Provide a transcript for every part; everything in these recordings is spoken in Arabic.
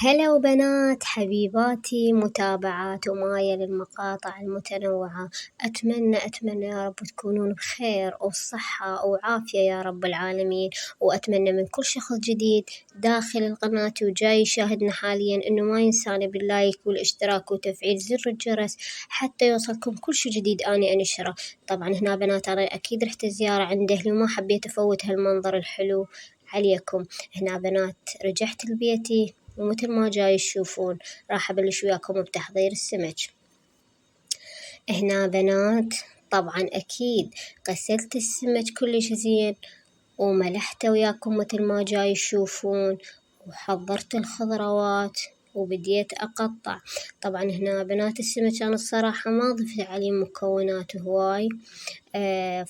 هلا وبنات حبيباتي متابعات ومايا للمقاطع المتنوعة. أتمنى يا رب تكونون بخير وصحة وعافية يا رب العالمين. وأتمنى من كل شخص جديد داخل القناة وجاي يشاهدنا حاليا إنه ما ينساني باللايك والاشتراك وتفعيل زر الجرس حتى يوصلكم كل شي جديد أنا أنشره. طبعا هنا بنات أنا أكيد رحت زيارة عند أهلي وما حبيت أفوت هالمنظر الحلو عليكم. هنا بنات رجعت لبيتي ومثل ما جاي تشوفون راح أبلش وياكم بتحضير السمك. هنا بنات طبعا أكيد غسلت السمك كلش زين وملحته وياكم مثل ما جاي تشوفون، وحضرت الخضروات وبديت أقطع. طبعا هنا بنات السمك أنا الصراحة ما ضفت عليه مكونات هواي،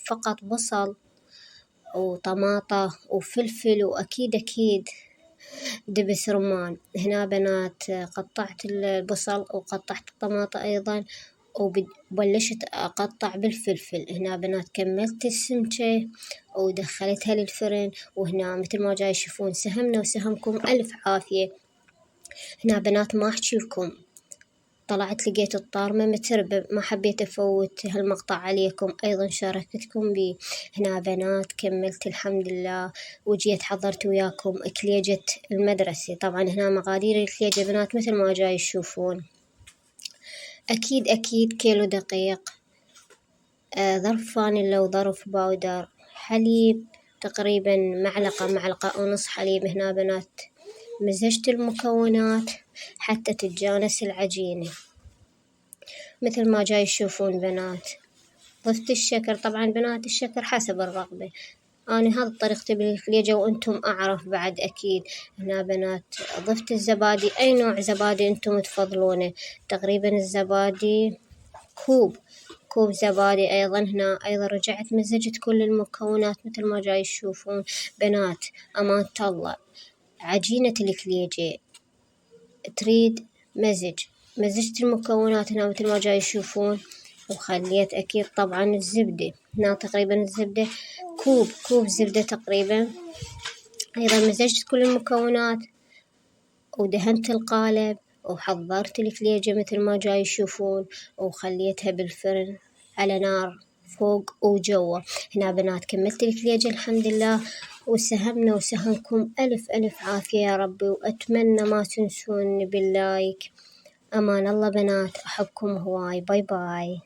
فقط بصل وطماطة وفلفل وأكيد دبس رمان. هنا بنات قطعت البصل وقطعت الطماطة أيضا وبلشت أقطع بالفلفل. هنا بنات كملت السمكة ودخلتها للفرن، وهنا مثل ما جاي تشوفون سهمنا وسهمكم ألف عافية. هنا بنات ما أحكي لكم طلعت لقيت الطارمة متربة، ما حبيت أفوت هالمقطع عليكم، أيضا شاركتكم بيه. هنا بنات كملت الحمد لله وجيت حضرت وياكم كليجة المدرسة. طبعا هنا مقادير الكليجة بنات مثل ما جاي تشوفون، أكيد كيلو دقيق، ظرف فانيلا وظرف باودر، حليب تقريبا معلقة ونص حليب. هنا بنات مزجت المكونات حتى تتجانس العجينة مثل ما جاي تشوفون بنات. ضفت الشكر، طبعا بنات الشكر حسب الرغبة، أنا هذا طريقتي بالكليجة وأنتم أعرف بعد أكيد. هنا بنات ضفت الزبادي، أي نوع زبادي أنتم تفضلونه، تقريبا الزبادي كوب زبادي. أيضا هنا أيضا رجعت مزجت كل المكونات مثل ما جاي تشوفون بنات. أمان الله عجينة الكليجة تريد مزجت المكونات هنا مثل ما جاي تشوفون، وخليت أكيد طبعا الزبدة. هنا تقريبا الزبدة كوب زبدة تقريبا. أيضا مزجت كل المكونات ودهنت القالب وحضرت الكليجة مثل ما جاي تشوفون وخليتها بالفرن على نار فوق وجوا. هنا بنات كملت الكليجة الحمد لله، وسهمنا وسهمكم ألف عافية يا ربي. وأتمنى ما تنسوني باللايك. أمان الله بنات، أحبكم هواي، باي باي.